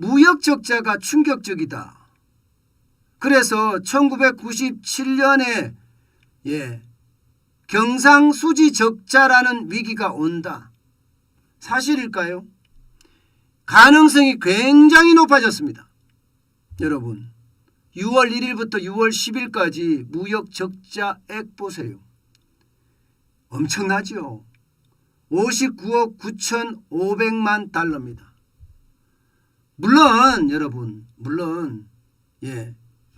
무역 적자가 충격적이다. 그래서 1997년에 경상수지 적자라는 위기가 온다. 사실일까요? 가능성이 굉장히 높아졌습니다. 여러분 6월 1일부터 6월 10일까지 무역 적자액 보세요. 엄청나죠. 59억 9,500만 달러입니다. 물론 여러분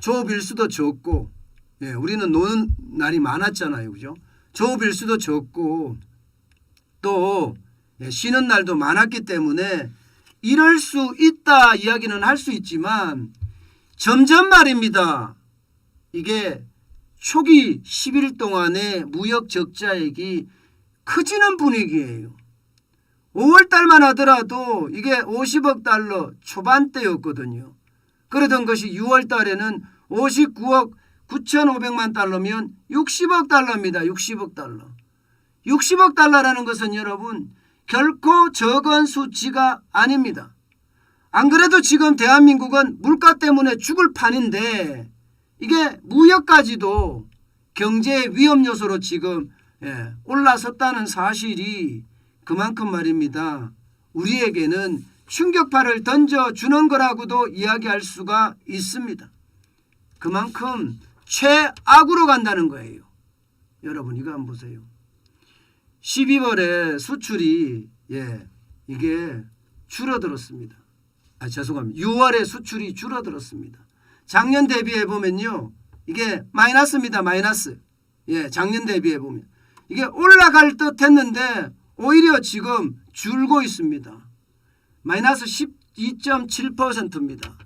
조업일수도 적고 우리는 노는 날이 많았잖아요. 그죠? 조업일수도 적고 또 쉬는 날도 많았기 때문에 이럴 수 있다 이야기는 할 수 있지만 점점 말입니다. 이게 초기 10일 동안의 무역 적자액이 커지는 분위기예요. 5월달만 하더라도 이게 50억 달러 초반대였거든요. 그러던 것이 6월달에는 59억 9,500만 달러면 60억 달러입니다. 60억 달러. 60억 달러라는 것은 여러분 결코 적은 수치가 아닙니다. 안 그래도 지금 대한민국은 물가 때문에 죽을 판인데 이게 무역까지도 경제 위험 요소로 지금 올라섰다는 사실이 그만큼 말입니다. 우리에게는 충격파를 던져주는 거라고도 이야기할 수가 있습니다. 그만큼 최악으로 간다는 거예요. 여러분 이거 한번 보세요. 12월에 수출이 이게 줄어들었습니다. 죄송합니다. 6월에 수출이 줄어들었습니다. 작년 대비해 보면요. 이게 마이너스입니다. 마이너스. 작년 대비해 보면. 이게 올라갈 듯 했는데 오히려 지금 줄고 있습니다. 마이너스 12.7%입니다.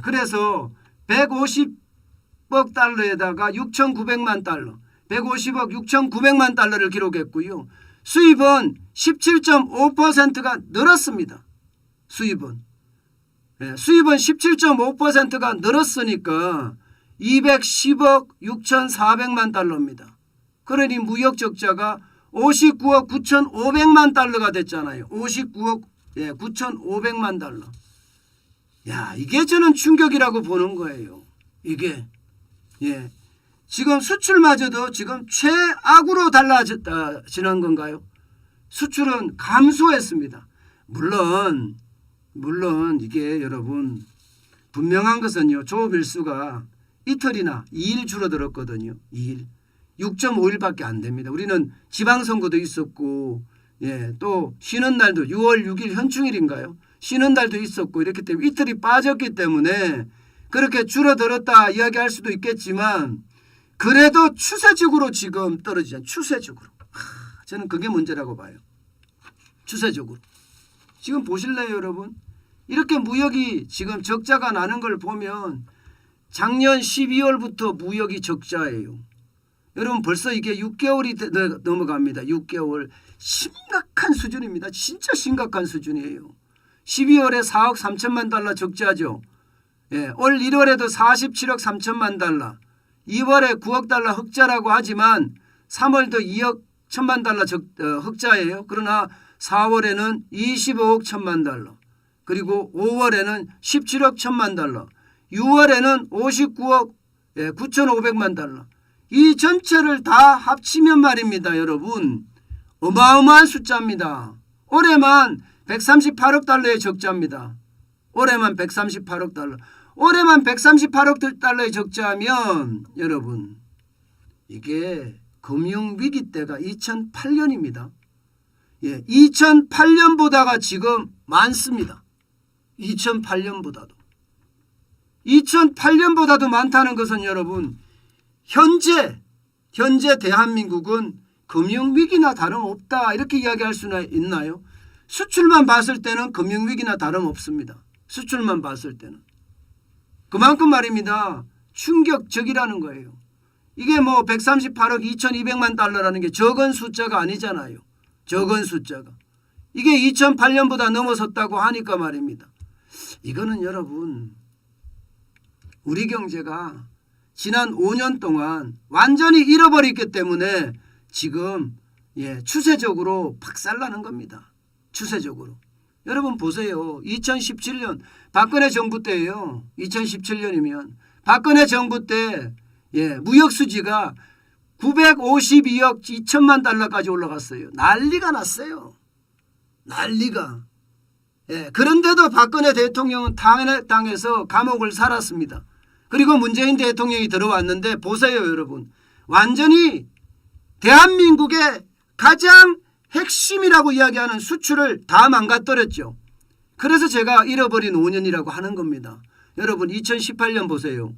그래서 150억 달러에다가 6,900만 달러, 150억 6,900만 달러를 기록했고요. 수입은 17.5%가 늘었습니다. 수입은 17.5%가 늘었으니까 210억 6,400만 달러입니다. 그러니 무역 적자가 59억 9,500만 달러가 됐잖아요. 59억 9,500만 달러. 이게 저는 충격이라고 보는 거예요. 이게 지금 수출마저도 지금 최악으로 달라지는 건가요? 수출은 감소했습니다. 물론 이게 여러분 분명한 것은요. 조업일수가 이틀이나 2일 줄어들었거든요. 2일. 6.5일밖에 안 됩니다. 우리는 지방선거도 있었고 또 쉬는 날도 6월 6일 현충일인가요? 쉬는 날도 있었고 이렇기 때문에 이틀이 빠졌기 때문에 그렇게 줄어들었다 이야기할 수도 있겠지만 그래도 추세적으로 지금 떨어지잖아요. 추세적으로. 저는 그게 문제라고 봐요. 추세적으로. 지금 보실래요 여러분? 이렇게 무역이 지금 적자가 나는 걸 보면 작년 12월부터 무역이 적자예요. 여러분 벌써 이게 6개월이 넘어갑니다. 6개월. 심각한 수준입니다. 진짜 심각한 수준이에요. 12월에 4억 3천만 달러 적자죠. 올 1월에도 47억 3천만 달러. 2월에 9억 달러 흑자라고 하지만 3월도 2억 1천만 달러 흑자예요. 그러나 4월에는 25억 1천만 달러. 그리고 5월에는 17억 1천만 달러. 6월에는 59억 9,500만 달러. 이 전체를 다 합치면 말입니다. 여러분 어마어마한 숫자입니다. 올해만 138억 달러의 적자입니다. 올해만 138억 달러. 올해만 138억 달러의 적자면 여러분 이게 금융위기 때가 2008년입니다. 2008년보다가 지금 많습니다. 2008년보다도 많다는 것은 여러분 현재 대한민국은 금융위기나 다름없다 이렇게 이야기할 수는 있나요? 수출만 봤을 때는 금융위기나 다름없습니다. 수출만 봤을 때는. 그만큼 말입니다. 충격적이라는 거예요. 이게 뭐 138억 2,200만 달러라는 게 적은 숫자가 아니잖아요. 적은 숫자가. 이게 2008년보다 넘어섰다고 하니까 말입니다. 이거는 여러분 우리 경제가 지난 5년 동안 완전히 잃어버렸기 때문에 지금 추세적으로 박살나는 겁니다. 추세적으로. 여러분 보세요. 2017년 박근혜 정부 때예요. 2017년이면 박근혜 정부 때 무역 수지가 952억 2천만 달러까지 올라갔어요. 난리가 났어요. 난리가. 그런데도 박근혜 대통령은 탄핵당해서 감옥을 살았습니다. 그리고 문재인 대통령이 들어왔는데 보세요 여러분. 완전히 대한민국의 가장 핵심이라고 이야기하는 수출을 다 망가뜨렸죠. 그래서 제가 잃어버린 5년이라고 하는 겁니다. 여러분 2018년 보세요.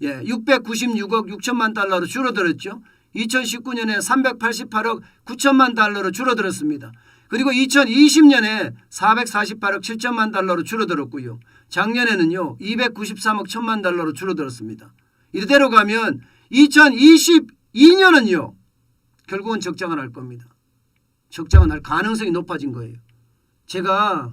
696억 6천만 달러로 줄어들었죠. 2019년에 388억 9천만 달러로 줄어들었습니다. 그리고 2020년에 448억 7천만 달러로 줄어들었고요. 작년에는요 293억 1천만 달러로 줄어들었습니다. 이대로 가면 2022년은요 결국은 적자가 날 겁니다. 적자가 날 가능성이 높아진 거예요. 제가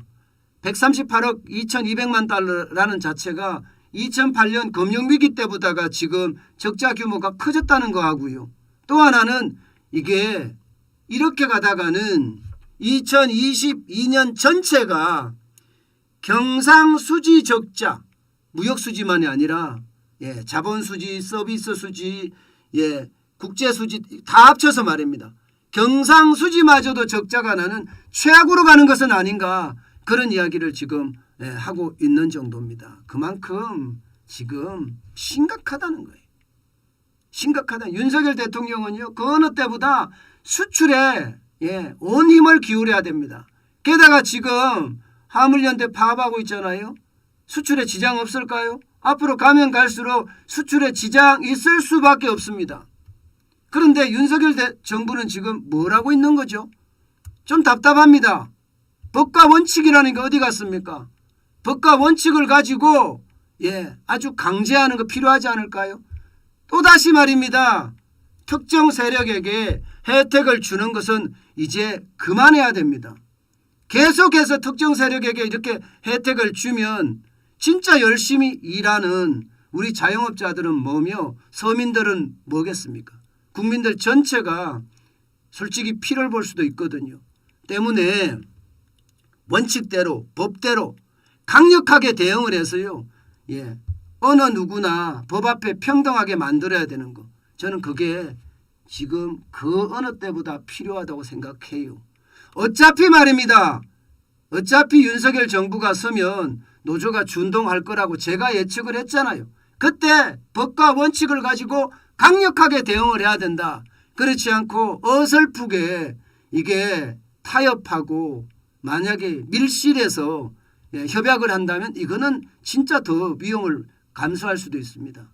138억 2200만 달러라는 자체가 2008년 금융위기 때보다가 지금 적자 규모가 커졌다는 거하고요. 또 하나는 이게 이렇게 가다가는 2022년 전체가 경상수지 적자, 무역수지만이 아니라 자본수지, 서비스수지, 국제수지 다 합쳐서 말입니다. 경상수지마저도 적자가 나는 최악으로 가는 것은 아닌가 그런 이야기를 지금 하고 있는 정도입니다. 그만큼 지금 심각하다는 거예요. 심각하다. 윤석열 대통령은요 그 어느 때보다 수출에 온 힘을 기울여야 됩니다. 게다가 지금 화물연대 파업하고 있잖아요. 수출에 지장 없을까요? 앞으로 가면 갈수록 수출에 지장 있을 수밖에 없습니다. 그런데 윤석열 정부는 지금 뭘 하고 있는 거죠? 좀 답답합니다. 법과 원칙이라는 게 어디 갔습니까? 법과 원칙을 가지고 아주 강제하는 거 필요하지 않을까요? 또다시 말입니다. 특정 세력에게 혜택을 주는 것은 이제 그만해야 됩니다. 계속해서 특정 세력에게 이렇게 혜택을 주면 진짜 열심히 일하는 우리 자영업자들은 뭐며 서민들은 뭐겠습니까? 국민들 전체가 솔직히 피를 볼 수도 있거든요. 때문에 원칙대로 법대로 강력하게 대응을 해서요. 어느 누구나 법 앞에 평등하게 만들어야 되는 거. 저는 그게 지금 그 어느 때보다 필요하다고 생각해요. 어차피 말입니다. 어차피 윤석열 정부가 서면 노조가 준동할 거라고 제가 예측을 했잖아요. 그때 법과 원칙을 가지고 강력하게 대응을 해야 된다. 그렇지 않고 어설프게 이게 타협하고 만약에 밀실에서 협약을 한다면 이거는 진짜 더 위험을 감수할 수도 있습니다.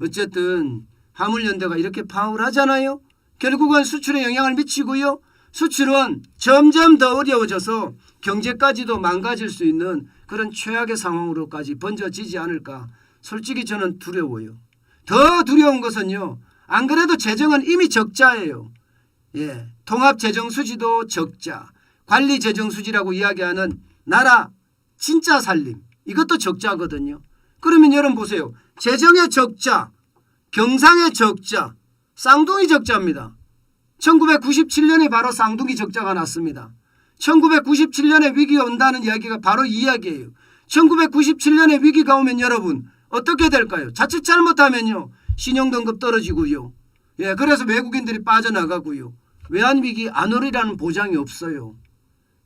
어쨌든 화물연대가 이렇게 파업을 하잖아요. 결국은 수출에 영향을 미치고요. 수출은 점점 더 어려워져서 경제까지도 망가질 수 있는 그런 최악의 상황으로까지 번져지지 않을까. 솔직히 저는 두려워요. 더 두려운 것은요. 안 그래도 재정은 이미 적자예요. 통합재정수지도 적자. 관리재정수지라고 이야기하는 나라 진짜 살림. 이것도 적자거든요. 그러면 여러분 보세요. 재정의 적자, 경상의 적자, 쌍둥이 적자입니다. 1997년에 바로 쌍둥이 적자가 났습니다. 1997년에 위기가 온다는 이야기가 바로 이 이야기예요. 1997년에 위기가 오면 여러분 어떻게 될까요? 자칫 잘못하면요. 신용등급 떨어지고요. 그래서 외국인들이 빠져나가고요. 외환위기 안 오리라는 보장이 없어요.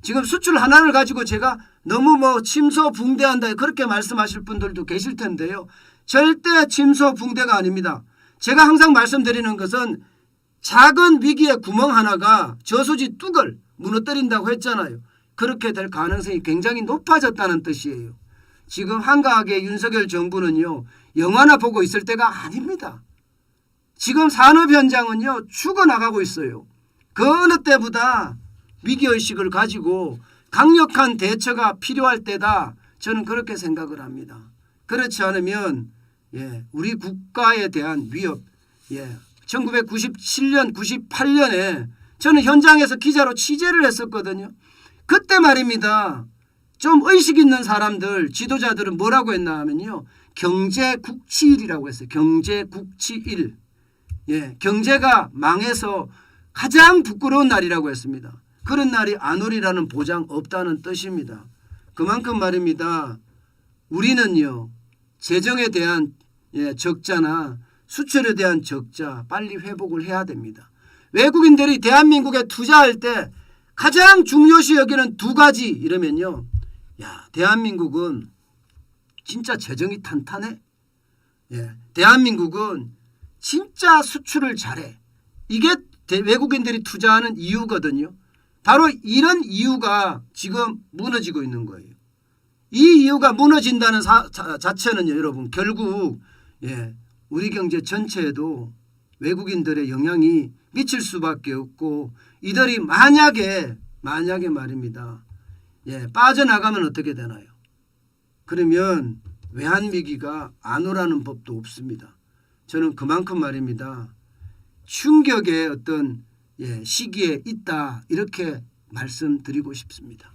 지금 수출 하나를 가지고 제가 너무 침소붕대한다 그렇게 말씀하실 분들도 계실 텐데요. 절대 침소붕대가 아닙니다. 제가 항상 말씀드리는 것은 작은 위기의 구멍 하나가 저수지 뚝을 무너뜨린다고 했잖아요. 그렇게 될 가능성이 굉장히 높아졌다는 뜻이에요. 지금 한가하게 윤석열 정부는요. 영화나 보고 있을 때가 아닙니다. 지금 산업 현장은요. 죽어나가고 있어요. 그 어느 때보다 위기의식을 가지고 강력한 대처가 필요할 때다. 저는 그렇게 생각을 합니다. 그렇지 않으면 우리 국가에 대한 위협 1997년 98년에 저는 현장에서 기자로 취재를 했었거든요. 그때 말입니다. 좀 의식 있는 사람들 지도자들은 뭐라고 했나 하면요. 경제국치일이라고 했어요. 경제국치일. 경제가 망해서 가장 부끄러운 날이라고 했습니다. 그런 날이 안 오리라는 보장 없다는 뜻입니다. 그만큼 말입니다. 우리는요 재정에 대한 적자나 수출에 대한 적자 빨리 회복을 해야 됩니다. 외국인들이 대한민국에 투자할 때 가장 중요시 여기는 두 가지 이러면요. 야, 대한민국은 진짜 재정이 탄탄해. 대한민국은 진짜 수출을 잘해. 이게 외국인들이 투자하는 이유거든요. 바로 이런 이유가 지금 무너지고 있는 거예요. 이 이유가 무너진다는 자체는요, 여러분 결국 우리 경제 전체에도 외국인들의 영향이 미칠 수밖에 없고 이들이 만약에 말입니다. 빠져나가면 어떻게 되나요? 그러면 외환위기가 안 오라는 법도 없습니다. 저는 그만큼 말입니다. 충격의 어떤 시기에 있다 이렇게 말씀드리고 싶습니다.